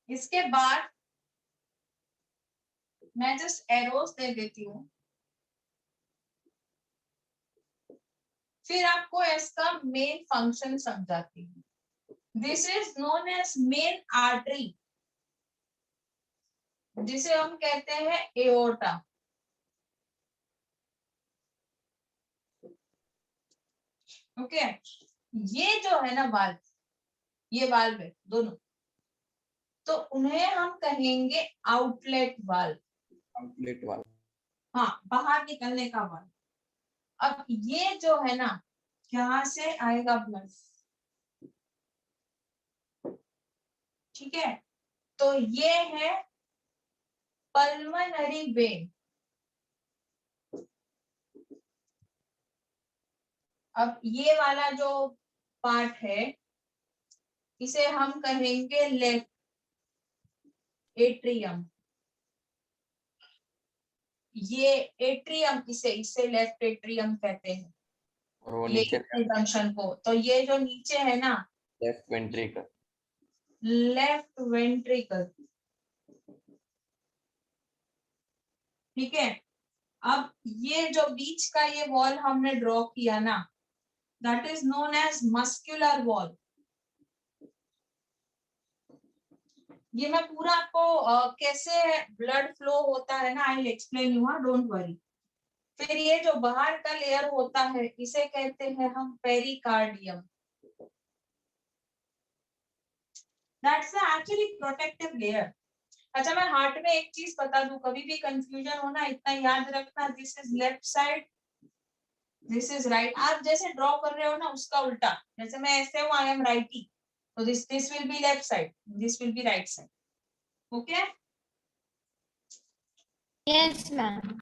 इसके बाद मैं जस्ट एरोस दे देती हूँ, फिर आपको इसका मेन फंक्शन समझाती हूँ। This is known as main artery, जिसे हम कहते हैं एओर्टा। ओके, ये जो है ना वाल्व, ये वाल्व है दोनों, तो उन्हें हम कहेंगे आउटलेट वाल्व। आउटलेट वाल्व, हाँ, बाहर निकलने का वाल्व। अब ये जो है ना, यहाँ से आएगा ब्लड, ठीक है, तो ये है पल्मोनरी वेन। अब ये वाला जो पार्ट है, इसे हम कहेंगे लेफ्ट एट्रियम। ये एट्रियम, इसे लेफ्ट एट्रियम कहते हैं, और वो ये नीचे जंक्शन को। तो ये जो नीचे है ना, लेफ्ट वेंट्रिकल, लेफ्ट वेंट्रिकल, ठीक है। अब ये जो बीच का ये वॉल हमने ड्रॉ किया ना, that is known as muscular wall. ये मैं पूरा आपको कैसे ब्लड फ्लो होता है ना, I will explain you, don't worry. फिर ये जो बाहर का लेयर होता है, इसे कहते हैं हम pericardium. That's actually protective layer. अच्छा, मैं हार्ट में एक चीज बता दूं, कभी भी कंफ्यूजन हो ना, इतना याद रखना, this is left side, this is right. आप जैसे ड्रॉ कर रहे हो ना, उसका उल्टा, जैसे मैं ऐसे हूँ, आई एम राइटी, तो this will be left side, this will be right side. Okay, yes ma'am.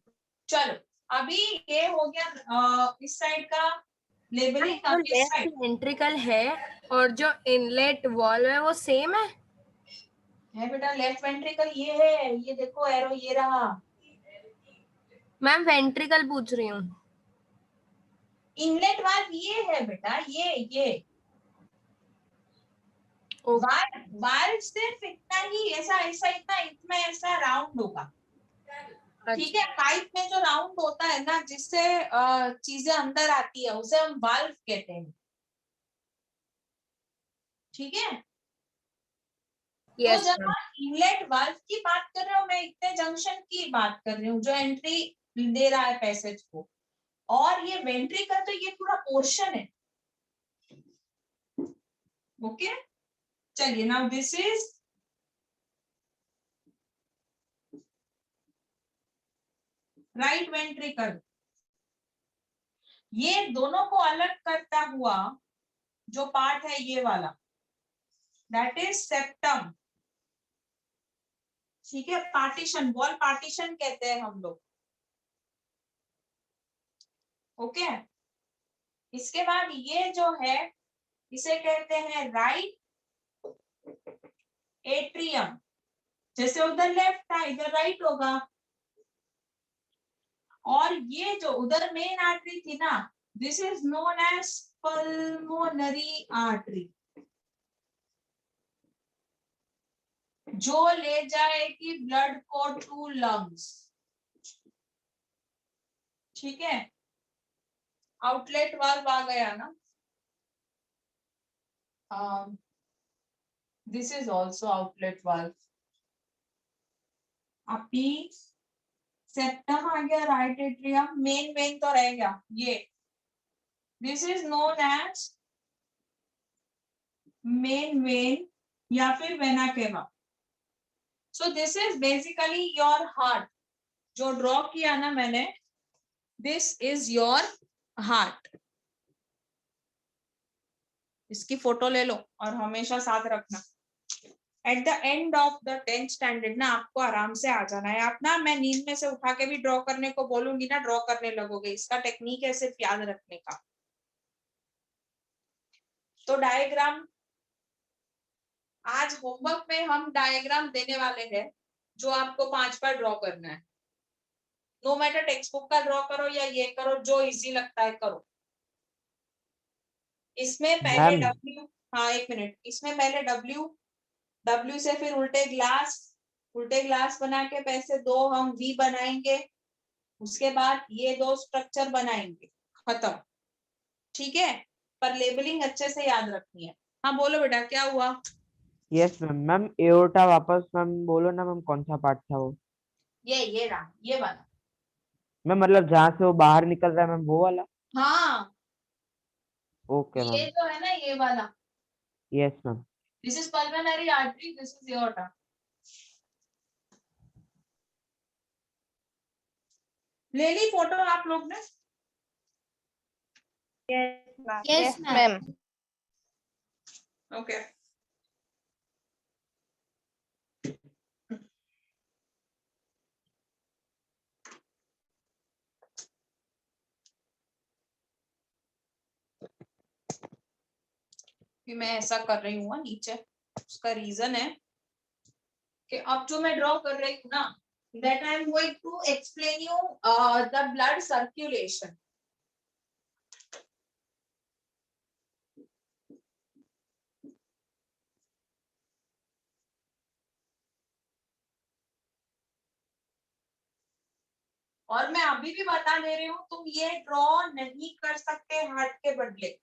चलो, अभी ये हो गया इस साइड का लेबलिंग। जो अब इस लेफ्ट साइड वेंट्रिकल है और जो इनलेट वॉल्व है वो सेम है बेटा, लेफ्ट वेंट्रिकल ये है, ये देखो एरो, ये रहा। मैम वेंट्रिकल पूछ रही हूँ। इनलेट वाल्व ये है बेटा, ये वाल्व सिर्फ इतना ही, ऐसा ऐसा इतना इतना ऐसा राउंड होगा, ठीक है। पाइप में जो राउंड होता है ना, जिससे चीजें अंदर आती है, उसे हम वाल्व कहते हैं, ठीक है। तो यस जब मैम। आप इनलेट वाल्व की बात कर रहे हो, मैं इतने जंक्शन की बात कर रही हूँ जो एंट्री दे रहा है पैसेज को, और ये वेंट्रिकल तो ये पूरा पोर्शन है। ओके, चलिए, now this is right ventricle. ये दोनों को अलग करता हुआ जो पार्ट है, ये वाला, दैट इज सेप्टम, ठीक है। पार्टीशन, वॉल पार्टीशन कहते हैं हम लोग। ओके, इसके बाद ये जो है, इसे कहते हैं राइट एट्रियम। जैसे उधर लेफ्ट था, इधर राइट होगा। और ये जो उधर मेन आर्टरी थी ना, this is known as pulmonary artery, जो ले जाएगी ब्लड को टू लंग्स, ठीक है। आउटलेट वाल्व आ गया ना, this is also outlet valve. अभी सेप्टम आ गया, राइट एट्रियम, मेन वेन तो रह गया ये, this is known as main vein या फिर vena cava. So this is basically your heart, जो ड्रॉ किया ना मैंने, दिस इज योर हार्ट। इसकी फोटो ले लो और हमेशा साथ रखना। At the end of the 10th standard ना, आपको आराम से आ जाना है। आप ना, मैं नींद में से उठा के भी ड्रॉ करने को बोलूंगी ना, ड्रॉ करने लगोगे। इसका टेक्निक है सिर्फ याद रखने का। तो डायग्राम, आज होमवर्क में हम डायग्राम देने वाले हैं, जो आपको 5 बार ड्रॉ करना है। नो मैटर टेक्स्ट बुक का ड्रॉ करो या ये करो, जो इजी लगता है करो। इसमें पहले मैम W, हाँ एक मिनट, इसमें पहले W W से फिर उल्टे ग्लास बना के पैसे दो हम V बनाएंगे, उसके बाद ये दो स्ट्रक्चर बनाएंगे, खत्म। ठीक है, पर लेबलिंग अच्छे से याद रखनी है। हाँ बोलो बेटा, क्या हुआ? Yes ma'am. मैम एओर्टा वापस मैम बोलो ना मैम, कौन सा पार्ट था वो? ये रहा, ये वाला। मैम मतलब जहाँ से वो बाहर निकल रहा है मैम, वो वाला? हाँ, ओके ये मैम। जो है ना, ये वाला, yes ma'am. This is pulmonary artery, this is aorta. ले ली फोटो आप लोग ने? Yes ma'am. ओके। कि मैं ऐसा कर रही हूँ नीचे, उसका रीजन है कि अब जो मैं ड्रॉ कर रही हूँ ना, that I am going to explain you the blood circulation. और मैं अभी भी बता दे रही हूँ, तुम ये ड्रॉ नहीं कर सकते हार्ट के बदले।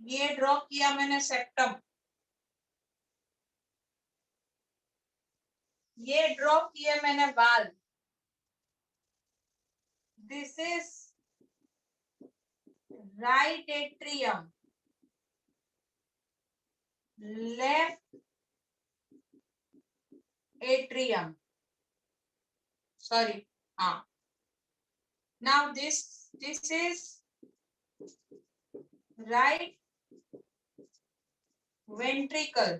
ये ड्रॉ किया मैंने सेप्टम, ये ड्रॉ किया मैंने valve. This is right atrium, left atrium, sorry, now this is right ventricle,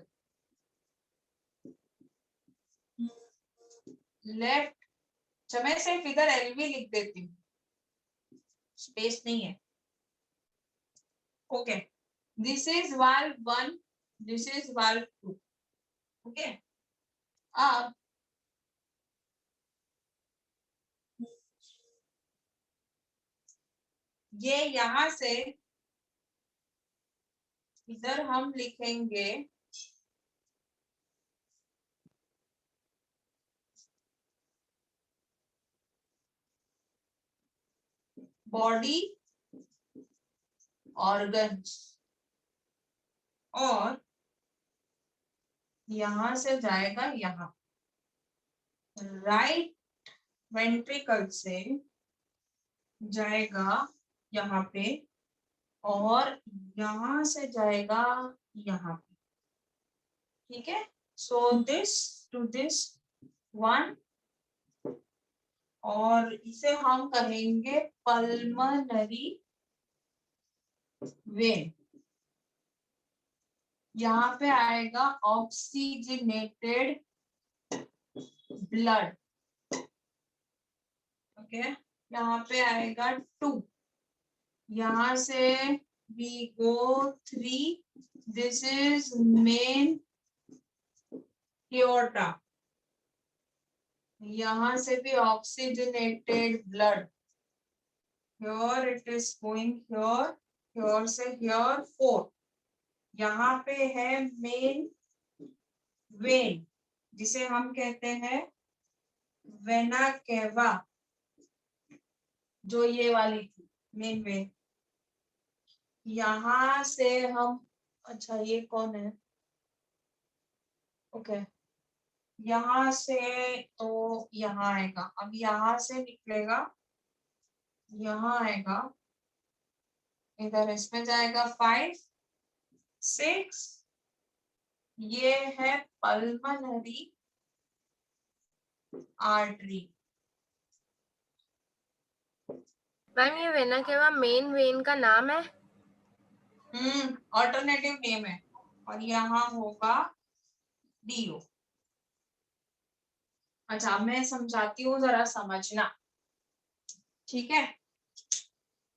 left, मैं सिर्फ इधर एलवी लिख देती हूँ, स्पेस नहीं है। Okay, this is valve 1, this is valve 2। Okay, अब ये यहां से इधर हम लिखेंगे बॉडी ऑर्गन्स, और यहां से जाएगा यहाँ, राइट वेंट्रिकल से जाएगा यहाँ पे, और यहां से जाएगा यहाँ पे। ठीक है, सो दिस टू दिस 1, और इसे हम कहेंगे पल्मोनरी वेन। यहाँ पे आएगा ऑक्सीजनेटेड ब्लड। ओके, यहाँ पे आएगा 2, यहाँ से we go 3, this is main aorta, यहाँ से भी oxygenated blood, here it is going here, here से here 4, यहाँ पे है मेन वेन, जिसे हम कहते हैं वेना केवा, जो ये वाली थी मेन वेन। यहाँ से हम, अच्छा ये कौन है? ओके, यहाँ से तो यहाँ आएगा, अब यहाँ से निकलेगा, यहाँ आएगा, इधर इसमें जाएगा 5, 6, ये है पल्मोनरी आर्टरी। मैम ये वेना केवा मेन वेन का नाम है? ऑल्टरनेटिव नेम है, और यहाँ होगा डीओ। अच्छा, मैं समझाती हूँ, जरा समझना, ठीक है?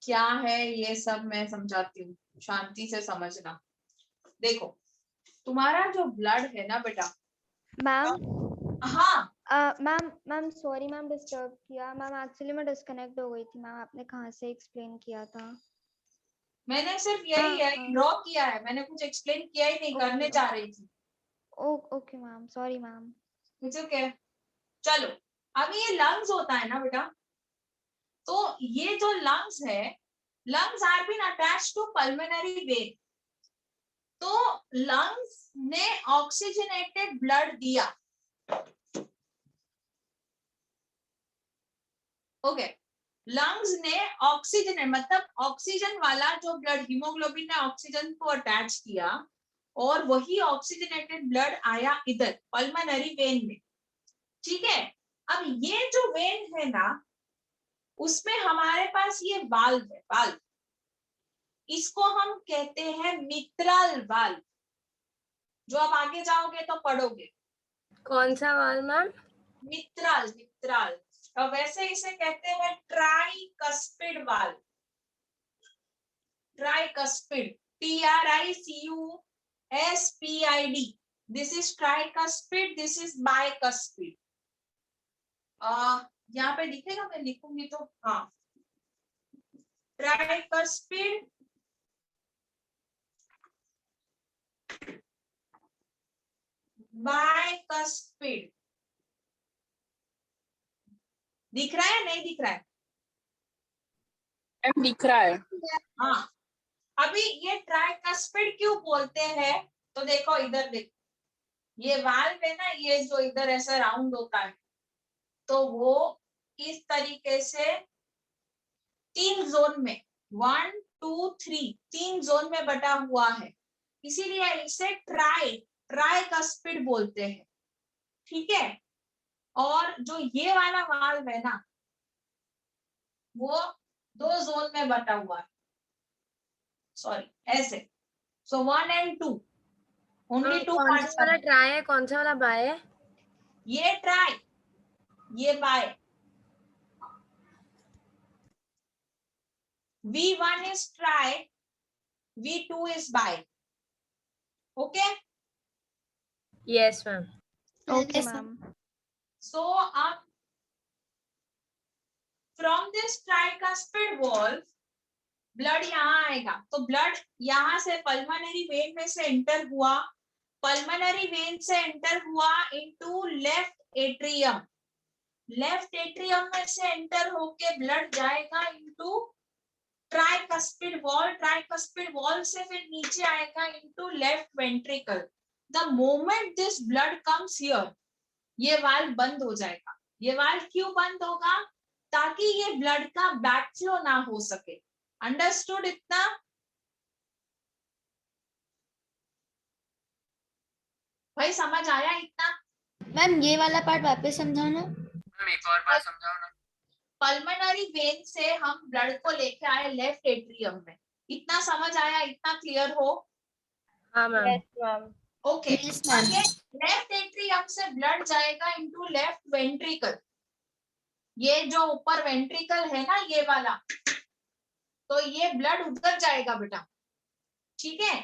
क्या है ये सब मैं समझाती हूँ, शांति से समझना। देखो, तुम्हारा जो ब्लड है ना बेटा, मैम हाँ मैम सॉरी मैम डिस्टर्ब किया मैम, एक्चुअली मैं डिस्कनेक्ट हो गई थी मैम, आपने कहाँ से एक्सप्लेन किया था? मैंने सिर्फ यही है हाँ। ड्रॉ किया है, मैंने कुछ एक्सप्लेन किया ही नहीं, करने Okay. जा रही थी। Okay ma'am, sorry ma'am. It's okay. चलो, अभी ये लंग्स होता है ना बेटा, तो ये जो लंग्स है, lungs are been attached to pulmonary vein. तो लंग्स ने ऑक्सीजनेटेड ब्लड दिया। ओके, लंग्स ने ऑक्सीजन मतलब ऑक्सीजन वाला जो ब्लड, हीमोग्लोबिन ने ऑक्सीजन को अटैच किया और वही ऑक्सीजनेटेड ब्लड आया इधर पल्मोनरी वेन में। ठीक है, अब ये जो वेन है ना, उसमें हमारे पास ये वाल्व है, वाल्व, इसको हम कहते हैं मित्रल वाल्व, जो आप आगे जाओगे तो पढ़ोगे। कौन सा वाल मैम? मित्रल, मित्रल, और वैसे इसे कहते हैं tricuspid valve. Tricuspid, TRICUSPID, this is tricuspid, this is bicuspid. यहाँ पे दिखेगा, मैं लिखूंगी तो, हाँ, ट्राइकस्पिड, बाइकस्पिड। दिख रहा है नहीं दिख रहा है? दिख रहा है। हाँ, अभी ये ट्राइकस्पिड क्यों बोलते हैं, तो देखो इधर देखो, ये वाल्व है ना, ये जो इधर ऐसा राउंड होता है, तो वो इस तरीके से 3 जोन में, 1 2 3, 3 जोन में बटा हुआ है, इसीलिए इसे ट्राइकस्पिड बोलते हैं। ठीक है, और जो ये वाला वाल्व है ना, वो 2 जोन में बटा हुआ है, सॉरी ऐसे, सो 1 and 2, ओनली 2 कौन पार्ट्स सा वाला ट्राई है, कौन सा वाला बाय है? ये ट्राई, ये by. V1 is try, V2 is by. Okay? Yes ma'am. Okay ma'am. So from this tricuspid valve, blood यहाँ आएगा, तो ब्लड यहाँ से पल्मोनरी वेन में से एंटर हुआ, पल्मोनरी वेन से एंटर हुआ into left atrium, left atrium में से एंटर होके ब्लड जाएगा into tricuspid wall, tricuspid wall से फिर नीचे आएगा into left ventricle. The moment this blood comes here, ये वाल्व बंद हो जाएगा। ये वाल्व क्यों बंद होगा? ताकि ये ब्लड का बैक फ्लो ना हो सके। अंडरस्टूड इतना? भाई समझ आया इतना? मैम ये वाला पार्ट वापस समझाओ ना। मैम एक और बार समझाओ ना। पल्मोनरी वेन से हम ब्लड को लेके आए लेफ्ट एट्रियम में, इतना समझ आया? इतना क्लियर हो? हाँ ma'am. Yes ma'am. Okay, Yes, ma'am. Left atrium से ब्लड जाएगा इनटू लेफ्ट वेंट्रिकल, ये जो ऊपर वेंट्रिकल है ना ये वाला, तो ये ब्लड उधर जाएगा बेटा। ठीक है,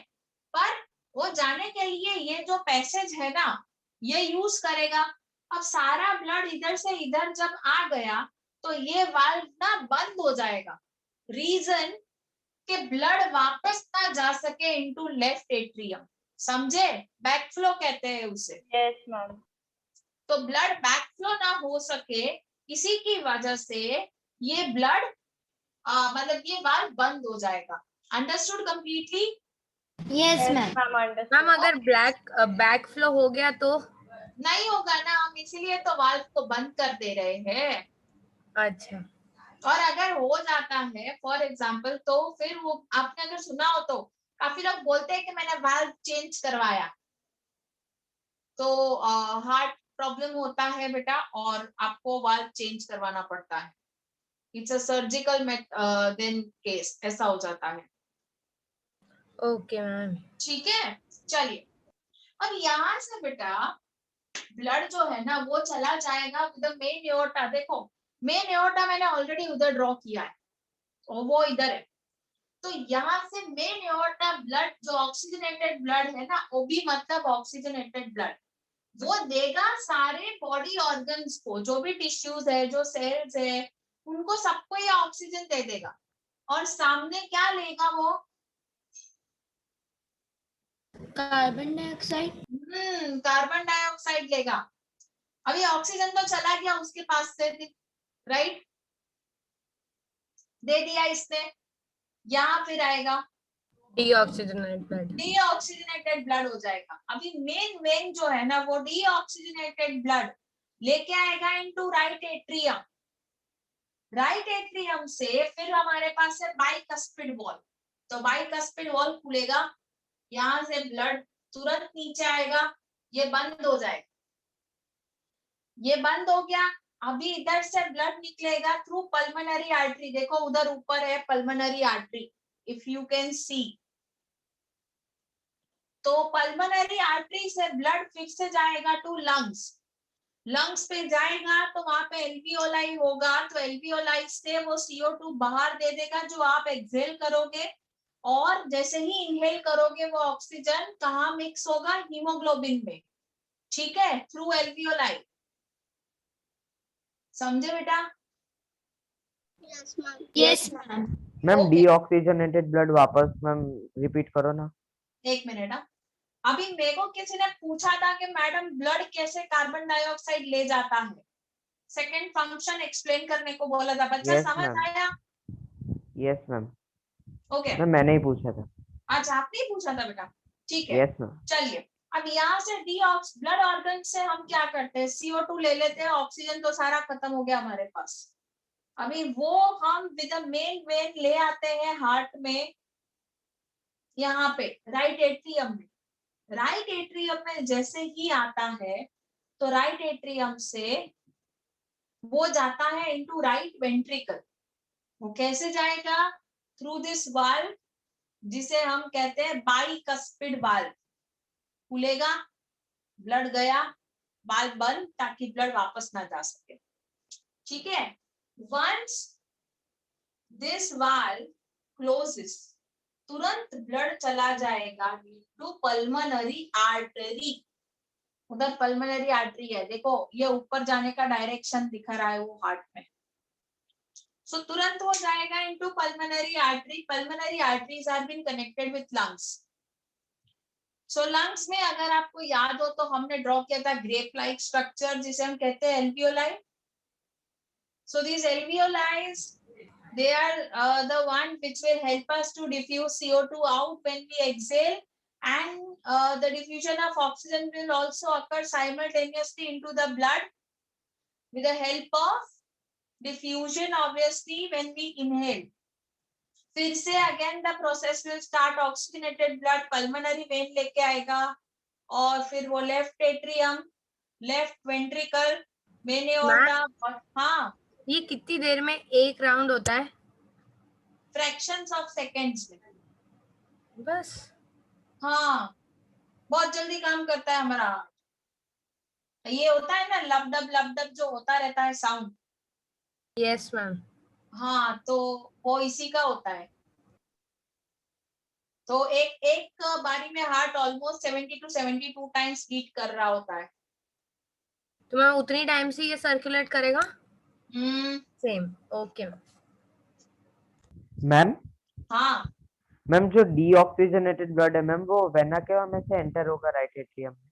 पर वो जाने के लिए ये जो पैसेज है ना, ये यूज करेगा। अब सारा ब्लड इधर से इधर जब आ गया तो ये वाल्व ना बंद हो जाएगा। रीजन कि ब्लड वापस ना जा सके इनटू लेफ्ट एट्रियम, समझे? बैकफ्लो कहते हैं उसे। Yes ma'am. तो ब्लड बैकफ्लो ना हो सके, इसी की वजह से ये ब्लड मतलब ये वाल्व बंद हो जाएगा। Understood completely? Yes ma'am. Ma'am अगर बैक फ्लो हो गया तो? नहीं होगा ना, हम इसीलिए तो वाल्व को बंद कर दे रहे हैं। अच्छा। और अगर हो जाता है फॉर एग्जाम्पल, तो फिर वो आपने अगर सुना हो तो काफी लोग बोलते हैं कि मैंने वाल्व चेंज करवाया, तो हार्ट प्रॉब्लम होता है बेटा और आपको वाल्व चेंज करवाना पड़ता है। It's a surgical then case, ऐसा हो जाता है। Okay ma'am. ठीक है, चलिए अब यहाँ से बेटा ब्लड जो है ना वो चला जाएगा विद मेन एओर्टा। देखो मेन एओर्टा मैंने ऑलरेडी उधर ड्रॉ किया है, तो वो इधर है। तो यहाँ से मेन एओर्टा ब्लड जो ऑक्सीजनेटेड ब्लड है ना, ओबी मतलब ऑक्सीजनेटेड ब्लड, वो देगा सारे बॉडी ऑर्गन्स को, जो भी टिश्यूज है, जो सेल्स है, उनको सबको ये ऑक्सीजन दे देगा। और सामने क्या लेगा वो? Carbon dioxide. कार्बन डाइऑक्साइड लेगा। अभी ऑक्सीजन तो चला गया उसके पास से, राइट, दे दिया इसने। यहाँ फिर आएगा डीऑक्सीजनेटेड ब्लड। डीऑक्सीजनेटेड ब्लड हो जाएगा। अभी मेन वेन जो है ना, वो डीऑक्सीजनेटेड ब्लड लेके आएगा into right atrium. Right atrium से फिर हमारे पास है बाइकस्पिड वॉल। तो बाइकस्पिड वॉल खुलेगा, यहाँ से ब्लड तुरंत नीचे आएगा, ये बंद हो जाएगा। ये बंद हो गया। अभी इधर से ब्लड निकलेगा थ्रू पल्मोनरी आर्टरी। देखो उधर ऊपर है pulmonary artery, if you can see. तो पल्मोनरी आर्टरी से ब्लड फिर से जाएगा टू लंग्स। लंग्स पे जाएगा तो वहां पे एल्वियोलाई होगा। तो एल्वियोलाई से वो CO2 बाहर दे देगा, जो आप एक्सहेल करोगे। और जैसे ही इनहेल करोगे वो ऑक्सीजन कहाँ मिक्स होगा? हीमोग्लोबिन में। ठीक है, थ्रू एल्वियोलाई। समझे बेटा? Yes ma'am. Ma'am Okay. Deoxygenated blood वापस मैम रिपीट करो ना। एक मिनट। अभी मेरे को किसी ने पूछा था कि मैडम ब्लड कैसे कार्बन डाइऑक्साइड ले जाता है, सेकंड फंक्शन एक्सप्लेन करने को बोला था। बच्चा Yes, समझ ma'am. आया? Yes ma'am. ओके, मैम मैंने ही पूछा था। अच्छा आपने ही पूछा था बेटा, ठीक है। Yes ma'am. चलिए, अब यहाँ से ब्लड ऑर्गन से हम क्या करते हैं? CO2 ले लेते हैं, ऑक्सीजन तो सारा खत्म हो गया हमारे पास। अभी वो हम विद द मेन वेन ले आते हैं हार्ट में, यहाँ पे राइट एट्रियम में। राइट एट्रियम में जैसे ही आता है तो राइट एट्रियम से वो जाता है इनटू राइट वेंट्रिकल। वो कैसे जाएगा? थ्रू दिस वाल्व, जिसे हम कहते हैं बाइकस्पिड वाल्व। खुलेगा, ब्लड गया, वाल्व बंद, ताकि ब्लड वापस ना जा सके। ठीक है, वंस दिस वाल्व क्लोजेस, तुरंत ब्लड चला जाएगा टू पल्मोनरी आर्टरी। उधर पल्मोनरी आर्टरी है, देखो ये ऊपर जाने का डायरेक्शन दिख रहा है वो हार्ट में। सो तुरंत वो जाएगा into pulmonary artery. Pulmonary arteries are been connected with lungs. So lungs में अगर आपको याद हो तो हमने ड्रॉ किया था ग्रेप लाइक स्ट्रक्चर, जिसे हम कहते हैं alveoli. So these एल्वियोलाइज, they are the one which will help us to diffuse CO2 out when we exhale, and the diffusion of oxygen will also occur simultaneously into the blood with the help of diffusion obviously when we inhale. फिर से again the process will start, oxygenated blood pulmonary vein लेके आएगा, और फिर वो left atrium, left ventricle, main aorta. हाँ, ये कितनी देर में एक राउंड होता है? फ्रैक्शंस ऑफ सेकेंड्स में। बस। हाँ, बहुत जल्दी काम करता है हमारा। ये होता है ना लब डब जो होता रहता है साउंड। Yes ma'am. हाँ, तो वो इसी का होता है। तो एक बारी में heart almost 70 to 72 times beat कर रहा होता है। तो मैम उतनी टाइम से ये सर्कुलेट करेगा? सेम। Okay ma'am. हाँ मैम जो डीऑक्सीजनेटेड ब्लड है मैम, वो वेना केवा में से एंटर होगा राइट एट्रियम में।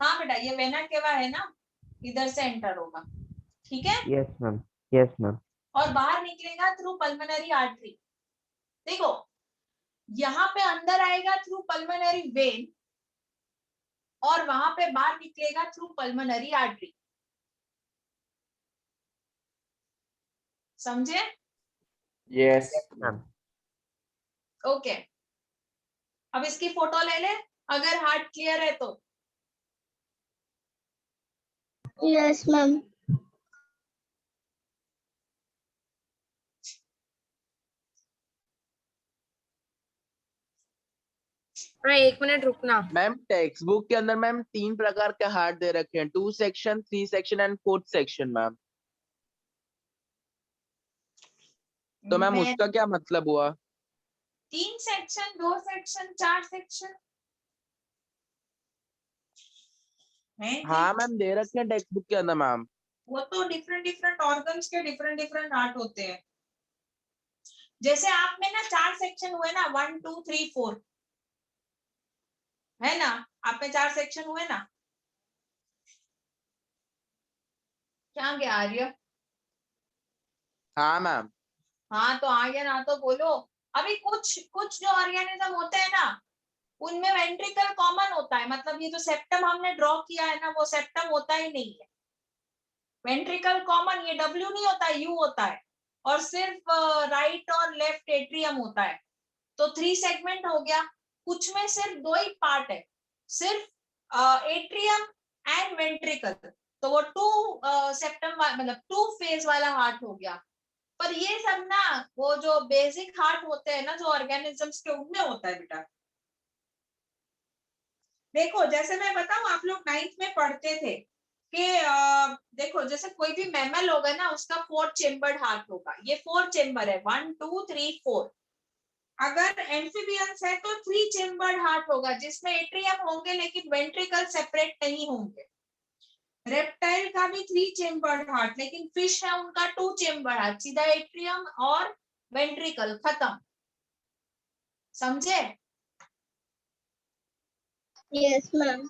हाँ बेटा, ये वेना केवा है ना, इधर से एंटर होगा। ठीक है, यस मैम। Yes ma'am. और बाहर निकलेगा थ्रू पल्मोनरी आर्टरी। देखो यहाँ पे अंदर आएगा थ्रू पल्मोनरी वेन, और वहां पे बाहर निकलेगा थ्रू पल्मोनरी आर्टरी। समझे? Yes. मैम। ओके, अब इसकी फोटो ले ले अगर हार्ट क्लियर है तो। Yes ma'am. एक मिनट रुकना। मैम टेक्स्ट बुक के अंदर मैम 3 प्रकार के हार्ट दे रखे हैं, 2 section, 3 section and 4th section ma'am. तो मैम उसका क्या मतलब हुआ? 3 सेक्शन, 2 सेक्शन, 4 सेक्शन। है हाँ मैम दे रखे हैं टेक्स्ट बुक के अंदर मैम। वो तो डिफरेंट डिफरेंट ऑर्गन्स के डिफरेंट डिफरेंट हार्ट होते हैं। जैसे आप में ना 4 सेक्शन हुए ना, 1 2 3 4, है ना? आप में 4 सेक्शन हुए ना? क्या गया आर्य? हाँ मैम। हाँ तो आ गया ना तो बोलो। अभी कुछ कुछ जो ऑर्गेनिज्म होते हैं ना, उनमें वेंट्रिकल कॉमन होता है, मतलब ये जो सेप्टम हमने ड्रॉ किया है ना, वो सेप्टम होता ही नहीं है। वेंट्रिकल कॉमन, ये डब्ल्यू नहीं होता है, यू होता है, और सिर्फ राइट और लेफ्ट एट्रियम होता है। तो 3 सेगमेंट हो गया। कुछ में सिर्फ 2 ही पार्ट है, सिर्फ एट्रियम एंड वेंट्रिकल, तो वो 2 सेप्टम मतलब 2 फेज वाला हार्ट हो गया। पर ये सब ना वो जो बेसिक हार्ट होते हैं ना जो ऑर्गेनिजम्स के, उनमें होता है बेटा। देखो जैसे मैं बताऊं, आप लोग 9th में पढ़ते थे कि देखो जैसे कोई भी मैमल होगा ना, उसका 4 चेम्बर्ड हार्ट होगा। ये 4 चेम्बर है, 1 2 3 4। अगर एम्फीबियंस है तो 3 चेम्बर्ड हार्ट होगा, जिसमें एट्रियम होंगे लेकिन वेंट्रिकल सेपरेट नहीं होंगे। रेप्टाइल का भी 3 चेम्बर्ड हार्ट, लेकिन फिश है उनका 2 चेम्बर्ड हार्ट, सीधा एट्रियम और वेंट्रिकल, खत्म। समझे? Yes ma'am.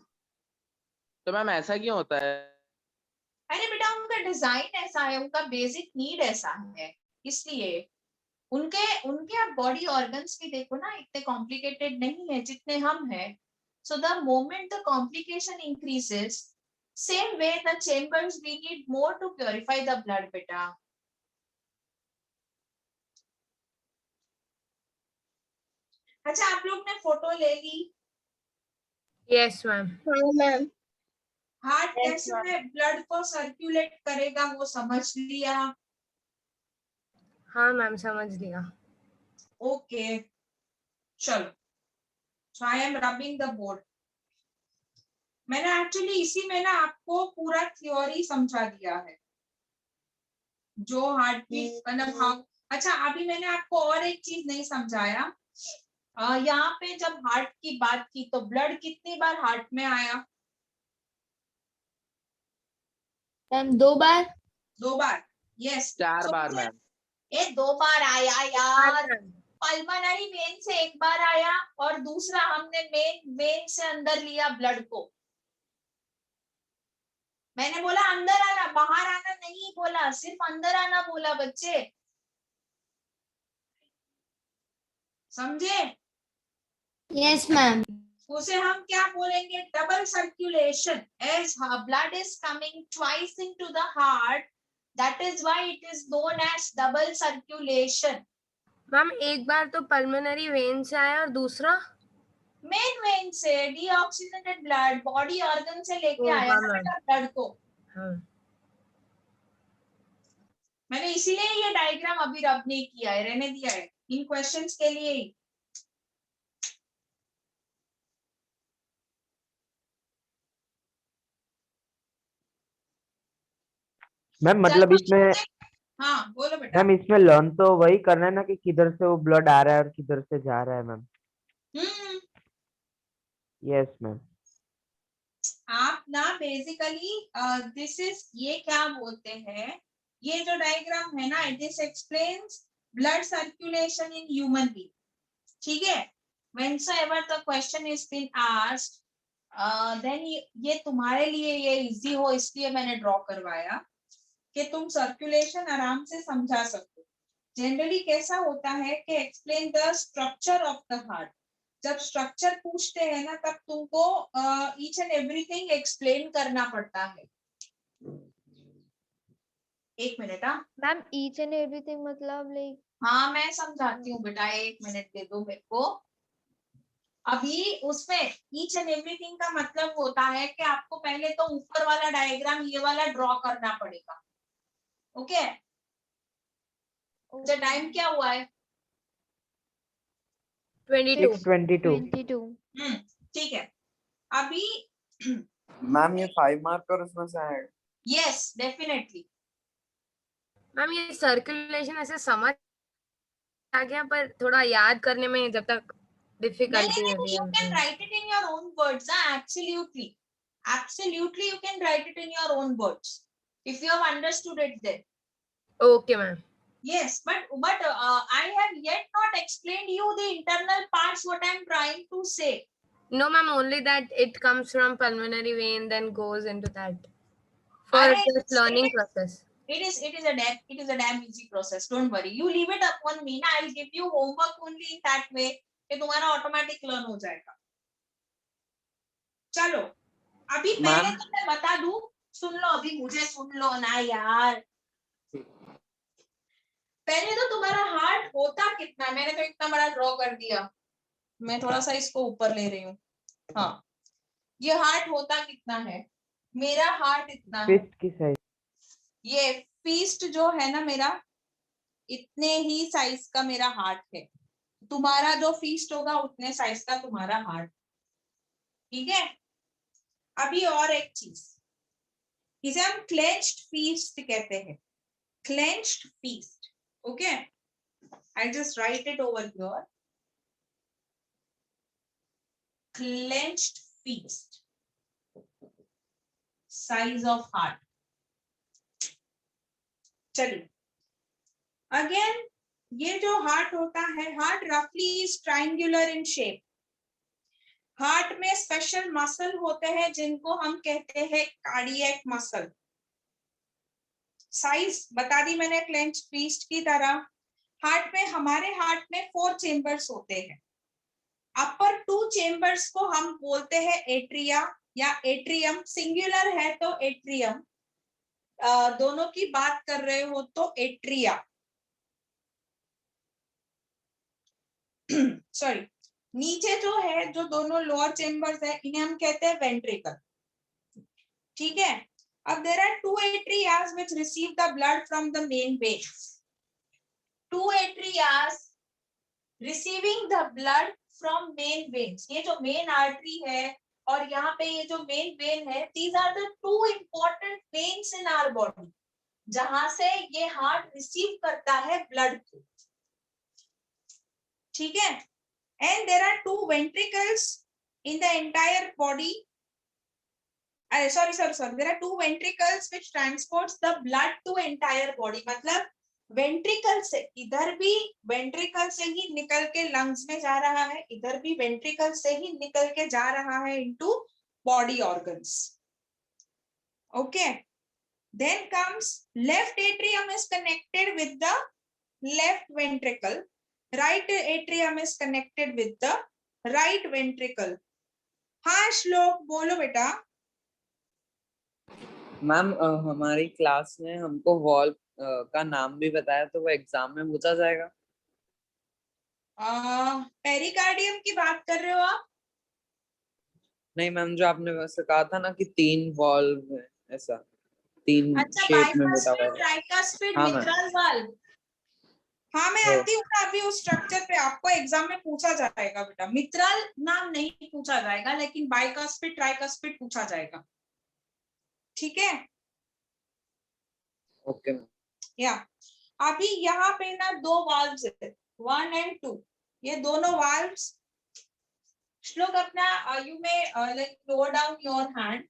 तो मैम ऐसा क्यों होता है? अरे बेटा उनका डिजाइन ऐसा है, उनका बेसिक नीड ऐसा है, इसलिए उनके उनके आप बॉडी ऑर्गन्स भी देखो ना, इतने कॉम्प्लिकेटेड नहीं है जितने हम हैं। So the moment the complication increases, same way the chambers we need more to purify the blood बेटा। अच्छा आप लोग ने फोटो ले ली? Yes ma'am. हाँ मैम। हार्ट Yes, कैसे ma'am. में ब्लड को सर्कुलेट करेगा वो समझ लिया? हाँ मैम समझ लिया। ओके चलो, so I am rubbing the board. मैंने एक्चुअली इसी में ना आपको पूरा थ्योरी समझा दिया है, जो हार्ट की मतलब हाँ। अच्छा अभी मैंने आपको और एक चीज नहीं समझाया। यहाँ पे जब हार्ट की बात की तो ब्लड कितनी बार हार्ट में आया? मैम 2 बार। 2 बार, यस। 4 बार मैम। ये 2 बार आया हाँ यार। मैम। पल्मोनरी वेन से 1 बार आया, और दूसरा हमने मेन वेन से अंदर लिया ब्लड को। मैंने बोला अंदर आना, बाहर आना नहीं बोला, सिर्फ अंदर आना बोला बच्चे, समझे? Yes ma'am. उसे हम क्या बोलेंगे? Double circulation. As blood is coming twice into the heart, that is why it is known as double circulation. Ma'am एक बार तो पल्मोनरी वेन से आया और दूसरा मेन वेन से डीऑक्सीजनेटेड ब्लड बॉडी ऑर्गन से लेके आया हाँ ना मैम। बेटा ब्लड को। हाँ मैंने इसीलिए ये डायग्राम अभी रब नहीं किया है, रहने दिया है इन क्वेश्चंस के लिए ही। मैम मतलब इसमें हाँ बोलो बेटा। मैम इसमें लर्न तो वही करना है ना कि किधर से वो ब्लड आ रहा है और किधर से जा रहा है मैम। हम्म, यस मैम। आप ना बेसिकली दिस इज, ये क्या बोलते हैं, ये जो डायग्राम है ना, this explains blood circulation in human being, ठीक है? whensoever the question is been asked, then ये तुम्हारे लिए ये इजी हो इसलिए मैंने ड्रॉ करवाया कि तुम सर्कुलेशन आराम से समझा सको। जनरली कैसा होता है कि explain the structure of the heart, जब स्ट्रक्चर पूछते हैं ना तब तुमको ईच एंड एवरीथिंग एक्सप्लेन करना पड़ता है। एक मिनट। हाँ मैम ईच एंड एवरीथिंग मतलब लाइक हाँ मैं समझाती हूँ बेटा, एक मिनट दे दो मेरे को। अभी उसमें ईच एंड एवरीथिंग का मतलब होता है कि आपको पहले तो ऊपर वाला डायग्राम ये वाला ड्रॉ करना पड़ेगा। ओके तो टाइम क्या हुआ है? 22। 6:22। ठीक है। अभी मैम ये 5 मार्क और उसमें से ऐड। Yes definitely. मैम ये सर्कुलेशन ऐसे समझ आ गया पर थोड़ा याद करने में जब तक डिफिकल्टी हो रही you है। can write it in your own words. Absolutely, Absolutely, you can write it in your own words if you have understood it there. Okay, ma'am. Yes, but I have yet not explained you the internal parts. What I am trying to say. No, ma'am. Only that it comes from pulmonary vein, then goes into that for Alright, just learning process. It is a damn easy process. Don't worry. You leave it upon me. Na, I'll give you homework only in that way कि तुम्हारा automatic learn हो जाएगा. चलो, अभी पहले Ma'am. तो मैं बता दूं. सुन लो अभी मुझे सुन लो ना यार. पहले तो तुम्हारा हार्ट होता कितना, मैंने तो इतना बड़ा ड्रॉ कर दिया. मैं थोड़ा सा इसको ऊपर ले रही हूँ. हाँ, ये हार्ट होता कितना है. मेरा हार्ट इतना है. फिस्ट की साइज ये फीस्ट जो है ना मेरा, इतने ही साइज का मेरा हार्ट है. तुम्हारा जो फीस्ट होगा उतने साइज का तुम्हारा हार्ट. ठीक है. अभी और एक चीज, इसे हम क्लेंच्ड फीस्ट कहते हैं. Clenched feast. Okay, I just right it over here. Clenched feast, size of heart. चलिए अगेन, ये जो हार्ट होता है, हार्ट रफली is triangular in shape. Heart में स्पेशल मसल होते हैं जिनको हम कहते हैं कार्डियक मसल. साइज बता दी मैंने क्लेंच फीस्ट की तरह. हार्ट में, हमारे हार्ट में 4 चेम्बर्स होते हैं. अपर 2 चेम्बर्स को हम बोलते हैं एट्रिया या एट्रियम. सिंगुलर है तो एट्रियम, दोनों की बात कर रहे हो तो एट्रिया. सॉरी, नीचे जो है, जो दोनों लोअर चेम्बर्स है, इन्हें हम कहते हैं वेंट्रिकल. ठीक है. अब there are 2 atrias which receive the blood from the main veins. 2 atrias receiving the blood from main veins. ये जो मेन आर्टरी है और यहाँ पे ये जो मेन वेन है, these are the 2 important veins in our body, जहां से ये हार्ट रिसीव करता है ब्लड को. ठीक है. And there are 2 ventricles in the entire body. Sorry. There are 2 ventricles which transports the blood to entire body. मतलब वेंट्रिकल से, इधर भी वेंट्रिकल से ही निकल के लंग्स में जा रहा है, इधर भी वेंट्रिकल से ही निकल के जा रहा है into body organs. Okay. Then comes left atrium is connected with the left ventricle. Right atrium is connected with the right ventricle. हाँ श्लोक बोलो बेटा. मैम हमारी क्लास ने हमको वॉल्व का नाम भी बताया, तो वो एग्जाम में पूछा जाएगा. पेरिकार्डियम की बात कर रहे हो आप? नहीं मैम, जो आपने वैसे कहा था ना कि 3 वॉल्व है, ऐसा 3 अच्छा, शेप में बता बाइकास्पिड, हुआ है. ट्राइकास्पिड, हाँ, मैम. Mitral valve. हाँ मैं आती हूँ ना अभी उस स्ट्रक्चर पे. आपको एग्जाम में पूछा जाएगा बेटा. मिट्रल नाम नहीं पूछा जाएगा, लेकिन बाइकास्पिड, ट्राइकास्पिड पूछा जाएगा. ठीक है. Okay ma'am. या अभी यहाँ पे ना 2 वाल्व्स है, 1 and 2. ये दोनों वाल्व्स, श्लोक अपना यू में like lower down your hand.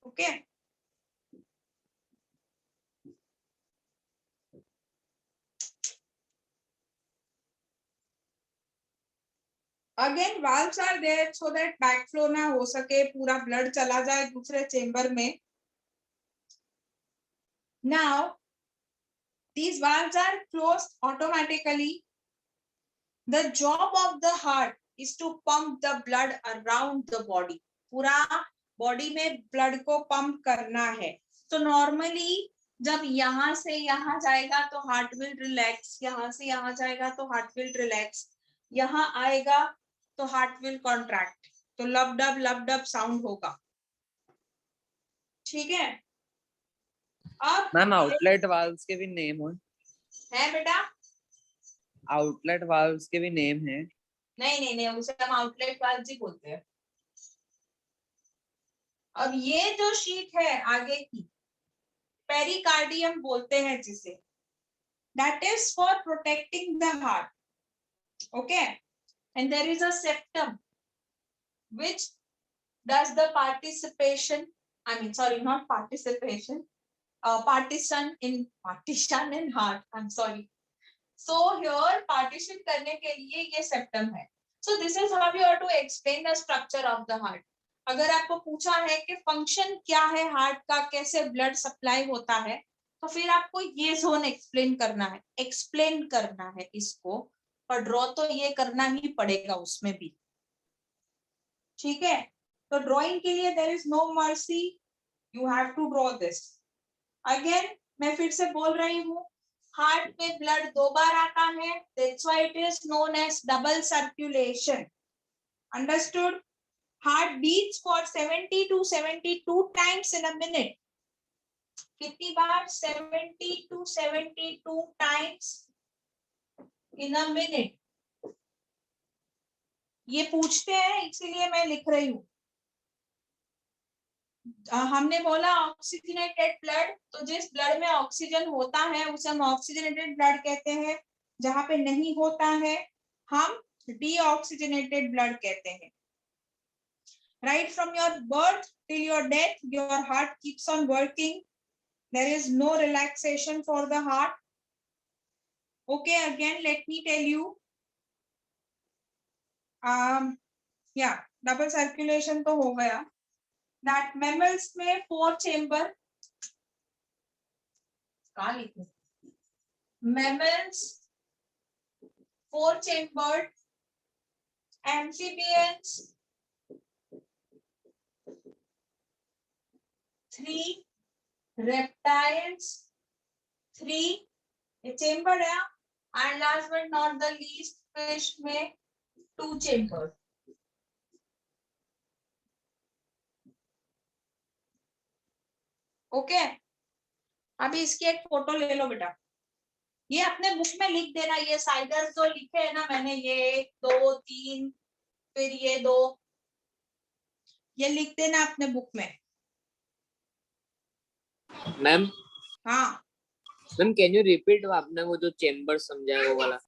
Okay. Again valves are there so that backflow ना हो सके, पूरा ब्लड चला जाए दूसरे चेंबर में. Now these valves are closed automatically. The job of the heart is to pump the blood around the body. पूरा body में ब्लड को पंप करना है. तो नॉर्मली जब यहाँ से यहाँ जाएगा तो हार्ट विल रिलैक्स, यहाँ से यहाँ जाएगा तो हार्ट विल रिलैक्स, यहाँ आएगा तो हार्ट विल कॉन्ट्रैक्ट, तो लब डब साउंड होगा. ठीक है. अब मैम आउटलेट वाल्व्स के भी नेम है बेटा. आउटलेट वाल्व्स के भी नेम है. नहीं, उसे हम आउटलेट वाल्व ही बोलते हैं. अब ये जो शीट है आगे की, पेरिकार्डियम बोलते हैं जिसे, that is for protecting the heart. Okay, and there is a septum which does the participation, I mean sorry, not participation, partition in heart, I'm sorry. So here partition करने के लिए ये septum है. So this is how you have to explain the structure of the heart. अगर आपको पूछा है कि फंक्शन क्या है हार्ट का, कैसे ब्लड सप्लाई होता है, तो फिर आपको ये जोन एक्सप्लेन करना है इसको, और ड्रॉ तो ये करना ही पड़ेगा उसमें भी. ठीक है, तो ड्राइंग के लिए there is no mercy, you have to draw this. Again मैं फिर से बोल रही हूँ, हार्ट में ब्लड 2 बार आता है, that's why it is known as double circulation. Understood? Heart beats for 70 to 72 times in a minute. कितनी बार? 70 to 72 times in a minute. ये पूछते हैं इसीलिए मैं लिख रही हूँ. हमने बोला ऑक्सीजनेटेड ब्लड, तो जिस ब्लड में ऑक्सीजन होता है उसे हम ऑक्सीजनेटेड ब्लड कहते हैं. जहां पे नहीं होता है हम डीऑक्सीजनेटेड ब्लड कहते हैं. Right from your birth till your death your heart keeps on working. There is no relaxation for the heart. Okay, again let me tell you. या डबल सर्कुलेशन तो हो गया. That mammals में 4 chamber. कहाँ लिखूं? Mammals 4 chambered, amphibians 3, reptiles 3, ये chambered है. And last but not the least fish में 2 chambered. ओके, अभी इसकी एक फोटो ले लो बेटा. ये अपने बुक में लिख देना. ये साइडर्स जो लिखे है ना मैंने, ये 1 2 3 फिर ये 2, ये लिख देना अपने बुक में. मैम हाँ, मैम कैन यू रिपीट आपने वो जो चेम्बर समझाया वो वाला?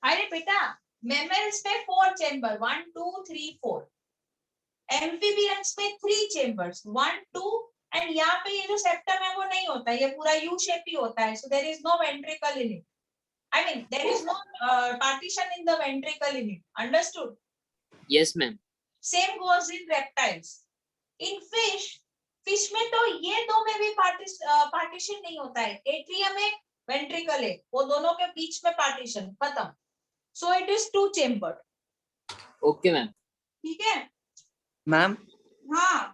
अरे बेटा, मेमल्स में 4 चेम्बर 1 2 3 4. एम्फीबियंस में 3 चेम्बर्स 1 2, एंड यहाँ पे ये जो सेप्टम है वो नहीं होता, ये पूरा यू शेप ही होता है. So there is no ventricle in it. I mean there is no partition in the ventricle in it. Understood? Yes ma'am. Same goes in reptiles. In fish में तो ये दो में भी पार्टीशन नहीं होता है. एट्रियम है, वेंट्रिकल है, वो दोनों के बीच में पार्टीशन खत्म. So it is 2 chambered. Okay ma'am. ठीक है मैम, हाँ.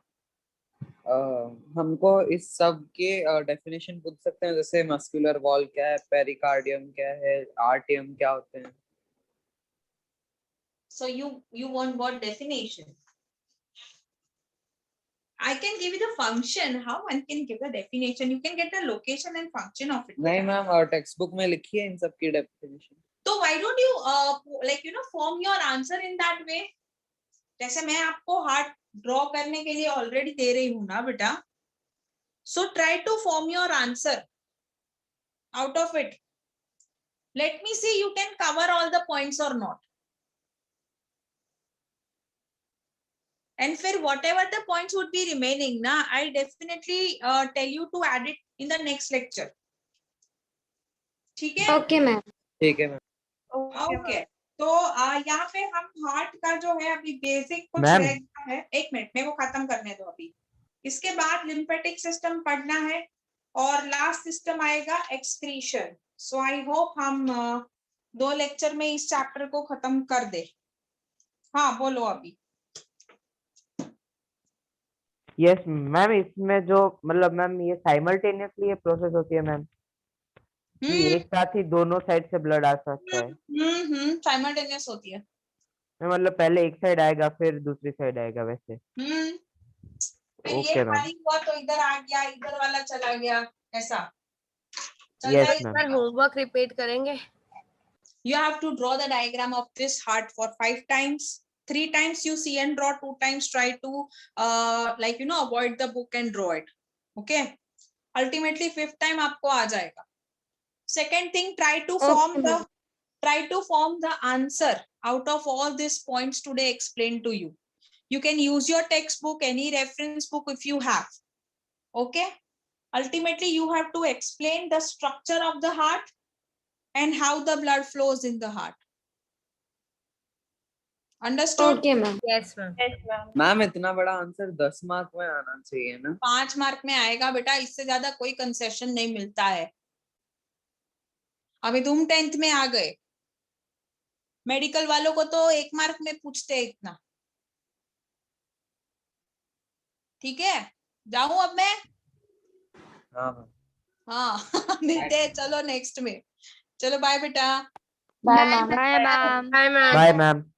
हमको इस सब के डेफिनेशन पूछ सकते हैं, जैसे मस्कुलर वॉल क्या है, पेरिकार्डियम क्या है, आर्टियम क्या होते हैं? So you want what definition? I can give you the function. How one can give the definition? You can get the location and function of it. नहीं मैम, और टेक्स्ट बुक में लिखी है इन सब की डेफिनेशन. तो why don't you form your answer in that way? जैसे मैं आपको हार्ट ड्रॉ करने के लिए ऑलरेडी दे रही हूँ ना बेटा. So try to form your answer out of it. Let me see you can cover all the points or not. And for whatever the points would be remaining, na, I'll definitely tell you to add it in the next lecture. ठीक है? Okay, ma'am. ठीक है ma'am. Okay, तो यहाँ पे हम heart का जो है अभी बेसिक कुछ Ma'am. रह गया है. 1 मिनट में वो खत्म करने दो अभी. इसके बाद लिम्फेटिक सिस्टम पढ़ना है और लास्ट सिस्टम आएगा एक्सक्रीशन. सो आई होप हम 2 लेक्चर में इस चैप्टर को खत्म कर दे. हाँ बोलो अभी. यस मैम, इसमें जो मतलब मैम ये साइमल्टेनियसली ये प्रोसेस होती है मैम, कि एक साथ ही दोनों साइड से ब्लड आ सकता है. साइमल्टेनियस होती है. मतलब पहले एक साइड आएगा फिर दूसरी साइड आएगा वैसे. फिर ये ओके मैम. खाली हुआ तो इधर आ गया, इधर वाला चला गया, ऐसा चलता यस है. मैम. सर होमवर्क रिपीट करेंगे? You have to draw the diagram of this heart for 5 times. 3 times you see and draw, 2 times try to like avoid the book and draw it. Okay, ultimately 5th time आपको आ जाएगा. Second thing, try to form the answer out of all these points today explained to you. You can use your textbook, any reference book if you have. Okay, ultimately you have to explain the structure of the heart and how the blood flows in the heart. Understood? Okay, ma'am. Yes, ma'am. Ma'am इतना बड़ा answer 10 mark में आना चाहिए ना. 5 mark में आएगा बेटा, इससे ज्यादा कोई कंसेशन नहीं मिलता है. अभी तुम 10th में आ गए, मेडिकल वालों को तो 1 मार्क में पूछते हैं इतना. ठीक है, जाऊं अब मैं? हाँ हाँ मिलते हैं, चलो नेक्स्ट में. चलो बाय बेटा. Bye, ma'am. Bye, ma'am. Bye, ma'am.